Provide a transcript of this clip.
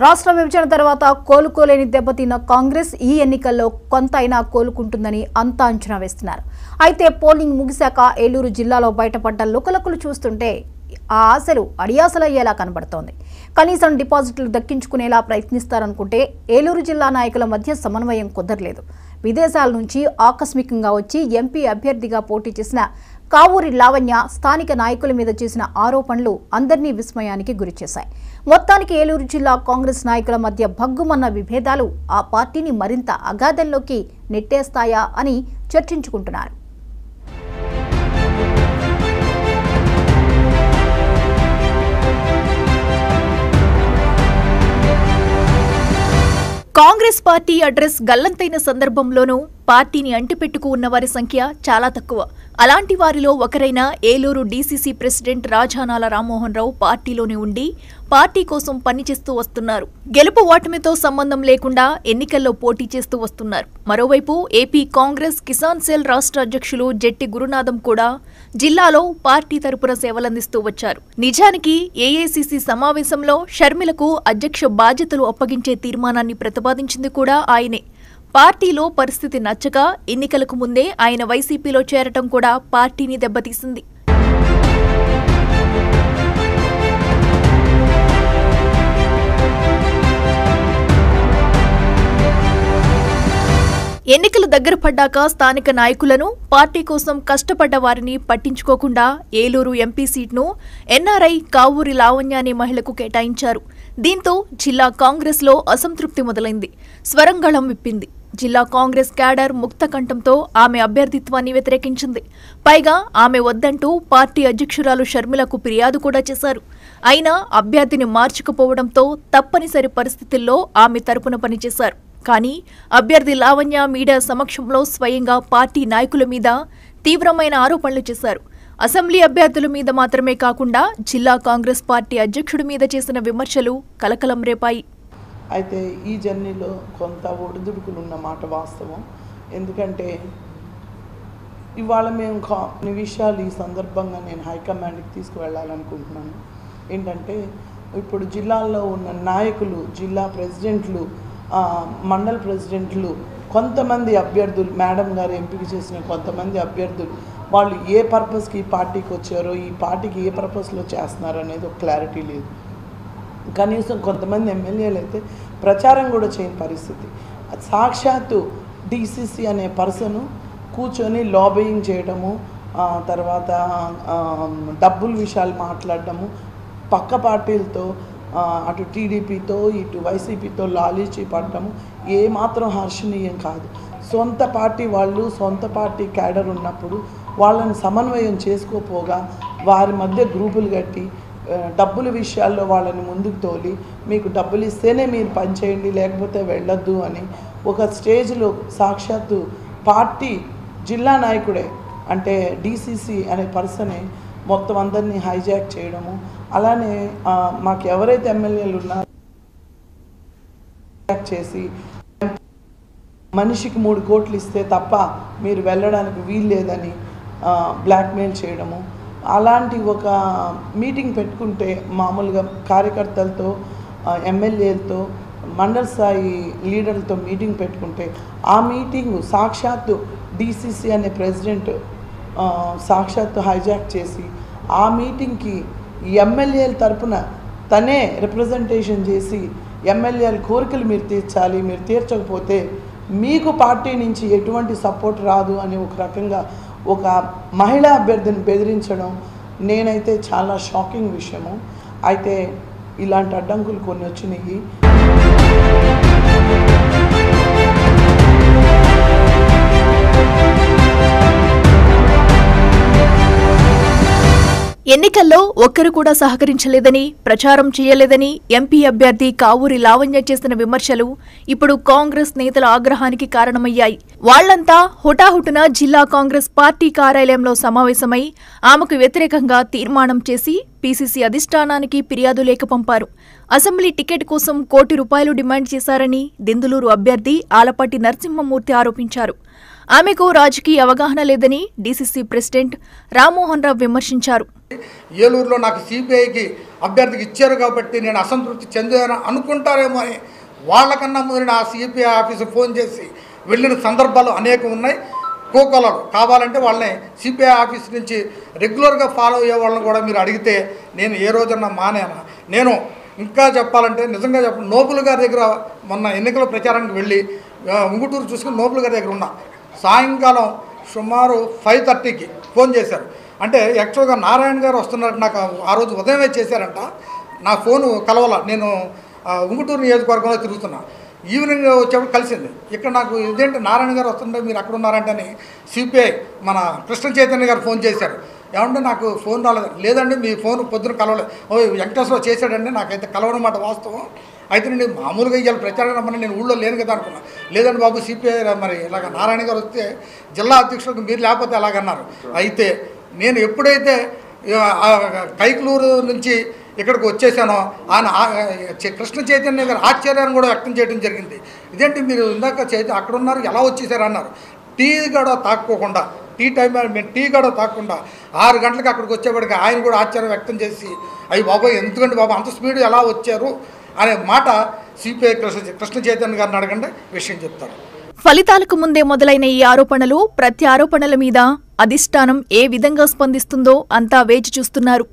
రాష్ట్ర విభజన తర్వాత కోలుకోలేని దెబ్బతిన్న కాంగ్రెస్ ఈ ఎన్నికల్లో కొంతైనా కోలుకుంటుందని అంతా అంచనా వేస్తున్నారు. అయితే పోలింగ్ ముగిశాక ఏలూరు జిల్లాలో బయటపడ్డ లుకలుకలు చూస్తుంటే ఆ ఆశలు అడియాసలయ్యేలా కనబడుతోంది. కనీసం డిపాజిట్లు దక్కించుకునేలా ప్రయత్నిస్తారనుకుంటే ఏలూరు జిల్లా నాయకుల మధ్య సమన్వయం కుదరలేదు. విదేశాల నుంచి ఆకస్మికంగా వచ్చి ఎంపీ అభ్యర్థిగా పోటీ చేసిన కావూరి లావణ్య స్థానిక నాయకుల మీద చేసిన ఆరోపణలు అందరినీ విస్మయానికి గురిచేశాయి. మొత్తానికి ఏలూరు జిల్లా కాంగ్రెస్ నాయకుల మధ్య భగ్గుమన్న విభేదాలు ఆ పార్టీని మరింత అగాధంలోకి నెట్టేస్తాయా అని చర్చించుకుంటున్నారు. కాంగ్రెస్ పార్టీ అడ్రస్ గల్లంతైన సందర్భంలోనూ పార్టీని అంటిపెట్టుకు ఉన్న వారి సంఖ్య చాలా తక్కువ. అలాంటి వారిలో ఒకరైన ఏలూరు డీసీసీ ప్రెసిడెంట్ రాజానాల రామ్మోహన్ రావు పార్టీలోనే ఉండి పార్టీ కోసం పనిచేస్తూ వస్తున్నారు. గెలుపు ఓటమితో సంబంధం లేకుండా ఎన్నికల్లో పోటీ చేస్తూ వస్తున్నారు. మరోవైపు ఏపీ కాంగ్రెస్ కిసాన్ సెల్ రాష్ట్ర అధ్యక్షులు జెట్టి గురునాథం కూడా జిల్లాలో పార్టీ తరపున సేవలందిస్తూ వచ్చారు. నిజానికి ఏఐసీసీ సమావేశంలో షర్మిలకు అధ్యక్ష బాధ్యతలు అప్పగించే తీర్మానాన్ని ప్రతిపాదించింది కూడా ఆయనే. పార్టీలో పరిస్థితి నచ్చక ఎన్నికలకు ముందే ఆయన వైసీపీలో చేరటం కూడా పార్టీని దెబ్బతీసింది. ఎన్నికలు దగ్గర పడ్డాక స్థానిక నాయకులను, పార్టీ కోసం కష్టపడ్డ వారిని పట్టించుకోకుండా ఏలూరు ఎంపీ సీట్ను ఎన్ఆర్ఐ కావూరి లావణ్య అనే మహిళకు కేటాయించారు. దీంతో జిల్లా కాంగ్రెస్లో అసంతృప్తి మొదలైంది. స్వరంగళం విప్పింది. జిల్లా కాంగ్రెస్ క్యాడర్ ముక్తకంఠంతో ఆమె అభ్యర్థిత్వాన్ని వ్యతిరేకించింది. పైగా ఆమె వద్దంటూ పార్టీ అధ్యక్షురాలు షర్మిలకు ఫిర్యాదు కూడా చేశారు. అయినా అభ్యర్థిని మార్చకపోవడంతో తప్పనిసరి పరిస్థితుల్లో ఆమె తరపున పనిచేశారు. కానీ అభ్యర్థి లావణ్య మీడియా సమక్షంలో స్వయంగా పార్టీ నాయకుల మీద తీవ్రమైన ఆరోపణలు చేశారు. అసెంబ్లీ అభ్యర్థుల మీద మాత్రమే కాకుండా జిల్లా కాంగ్రెస్ పార్టీ అధ్యక్షుడి మీద చేసిన విమర్శలు కలకలం రేపాయి. అయితే ఈ జర్నీలో కొంత ఒడిదుడుకులు ఉన్న మాట వాస్తవం. ఎందుకంటే ఇవాళ మేము కొన్ని విషయాలు ఈ సందర్భంగా నేను హైకమాండ్కి తీసుకువెళ్ళాలనుకుంటున్నాను. ఏంటంటే ఇప్పుడు జిల్లాల్లో ఉన్న నాయకులు, జిల్లా ప్రెసిడెంట్లు, మండల ప్రెసిడెంట్లు, కొంతమంది అభ్యర్థులు, మేడం గారు ఎంపిక చేసిన కొంతమంది అభ్యర్థులు, వాళ్ళు ఏ పర్పస్కి ఈ పార్టీకి వచ్చారో, ఈ పార్టీకి ఏ పర్పస్లో చేస్తున్నారు అనేది ఒక క్లారిటీ లేదు. కనీసం కొంతమంది ఎమ్మెల్యేలు అయితే ప్రచారం కూడా చేయని పరిస్థితి. సాక్షాత్తు డీసీసీ అనే పర్సను కూర్చొని లాబింగ్ చేయడము, తర్వాత డబ్బుల విషయాలు మాట్లాడడము, పక్క పార్టీలతో అటు టీడీపీతో ఇటు వైసీపీతో లాలూచి పడటము ఏమాత్రం హర్షణీయం కాదు. సొంత పార్టీ వాళ్ళు, సొంత పార్టీ క్యాడర్ ఉన్నప్పుడు వాళ్ళని సమన్వయం చేసుకోపోగా వారి మధ్య గ్రూపులు కట్టి డబ్బుల విషయాల్లో వాళ్ళని ముందుకు తోలి మీకు డబ్బులు ఇస్తేనే మీరు పనిచేయండి లేకపోతే వెళ్ళొద్దు అని ఒక స్టేజ్లో సాక్షాత్తు పార్టీ జిల్లా నాయకుడే అంటే డీసీసీ అనే పర్సనే మొత్తం అందరినీ హైజాక్ చేయడము. అలానే మాకు ఎవరైతే ఎమ్మెల్యేలు ఉన్నారో చేసి మనిషికి 3 కోట్లు ఇస్తే తప్ప మీరు వెళ్ళడానికి వీలు లేదని బ్లాక్మెయిల్ చేయడము. అలాంటి ఒక మీటింగ్ పెట్టుకుంటే మామూలుగా కార్యకర్తలతో, ఎమ్మెల్యేలతో, మండల స్థాయి లీడర్లతో మీటింగ్ పెట్టుకుంటే ఆ మీటింగు సాక్షాత్తు డీసీసీ అనే ప్రెసిడెంట్ సాక్షాత్తు హైజాక్ చేసి ఆ మీటింగ్కి ఎమ్మెల్యేల తరపున తనే రిప్రజెంటేషన్ చేసి ఎమ్మెల్యేల కోరికలు మీరు తీర్చాలి, మీరు తీర్చకపోతే మీకు పార్టీ నుంచి ఎటువంటి సపోర్ట్ రాదు అని ఒక రకంగా ఒక మహిళా అభ్యర్థిని బెదిరించడం నేనైతే చాలా షాకింగ్ విషయము. అయితే ఇలాంటి అడ్డంకులు కొన్ని వచ్చినాయి. ఎన్నికల్లో ఒక్కరు కూడా సహకరించలేదని, ప్రచారం చేయలేదని ఎంపీ అభ్యర్థి కావూరి లావణ్య చేసిన విమర్శలు ఇప్పుడు కాంగ్రెస్ నేతల ఆగ్రహానికి కారణమయ్యాయి. వాళ్లంతా హుటాహుటిన జిల్లా కాంగ్రెస్ పార్టీ కార్యాలయంలో సమావేశమై ఆమెకు వ్యతిరేకంగా తీర్మానం చేసి పీసీసీ అధిష్టానానికి ఫిర్యాదు లేఖ పంపారు. అసెంబ్లీ టికెట్ కోసం ₹1 కోటి డిమాండ్ చేశారని దెందులూరు అభ్యర్థి ఆలపాటి నరసింహమూర్తి ఆరోపించారు. ఆమెకు రాజకీయ అవగాహన లేదని డీసీసీ ప్రెసిడెంట్ రామ్మోహన్ రావు విమర్శించారు. ఏలూరులో నాకు సిపిఐకి అభ్యర్థికి ఇచ్చారు కాబట్టి నేను అసంతృప్తి చెందాను అనుకుంటారేమో అని వాళ్ళకన్నా ముందు ఆ సిపిఐ ఆఫీసు ఫోన్ చేసి వెళ్ళిన సందర్భాలు అనేకం ఉన్నాయి. కోకొలలు కావాలంటే వాళ్ళని సిపిఐ ఆఫీస్ నుంచి రెగ్యులర్గా ఫాలో అయ్యే వాళ్ళని కూడా మీరు అడిగితే నేను ఏ రోజన్నా మానేనా. నేను ఇంకా చెప్పాలంటే నిజంగా నోబుల్ గారి దగ్గర మొన్న ఎన్నికల ప్రచారానికి వెళ్ళి ఉంగుటూరు చూసుకుని నోబుల్ గారి దగ్గర ఉన్నా. సాయంకాలం సుమారు 5:30కి ఫోన్ చేశారు. అంటే యాక్చువల్గా నారాయణ గారు వస్తున్నట్టు నాకు ఆ రోజు ఉదయమే చేశారంట. నా ఫోను కలవల. నేను ఉంగుటూరు నియోజకవర్గంలో తిరుగుతున్నా. ఈవినింగ్ వచ్చేప్పుడు కలిసింది. ఇక్కడ నాకు ఇదేంటి నారాయణ గారు వస్తుంటే మీరు అక్కడ ఉన్నారంటే అని సిపిఐ మన కృష్ణ చైతన్య గారు ఫోన్ చేశారు. ఏమంటే నాకు ఫోన్ రాలేదు. లేదండి మీ ఫోన్ పొద్దున కలవలేదు. ఓ వెంకటేశ్వర చేశాడండి, నాకైతే కలవడం మాట వాస్తవం. అయితే నేను మామూలుగా ఇవాళ ప్రచారం రమ్మని నేను ఊళ్ళో లేను కదా అనుకున్నా. లేదండి బాబు సిపిఐ మరి ఇలాగ నారాయణ గారు వస్తే జిల్లా అధ్యక్షులకు మీరు లేకపోతే అలాగన్నారు. అయితే నేను ఎప్పుడైతే కైకలూరు నుంచి ఇక్కడికి వచ్చేసానో ఆయన కృష్ణ చైతన్య గారు ఆశ్చర్యాన్ని కూడా వ్యక్తం చేయడం జరిగింది. ఇదేంటి మీరు ఇందాక అక్కడ ఉన్నారు ఎలా వచ్చేసారు అన్నారు. టీ కూడా తాక్కోకుండా టీ టైం మేము టీ కూడా తాకుండా 6 గంటలకు అక్కడికి వచ్చేప్పటికి ఆయన కూడా ఆశ్చర్యం వ్యక్తం చేసి అయ్యి బాబాయ్ ఎందుకంటే బాబు అంత స్పీడ్ ఎలా వచ్చారు అనే మాట సిపిఐ కృష్ణ చైతన్య గారిని అడగండి విషయం చెప్తారు. ఫలితాలకు ముందే మొదలైన ఈ ఆరోపణలు ప్రత్యారోపణల మీద అధిష్టానం ఏ విధంగా స్పందిస్తుందో అంతా వేచి చూస్తున్నారు.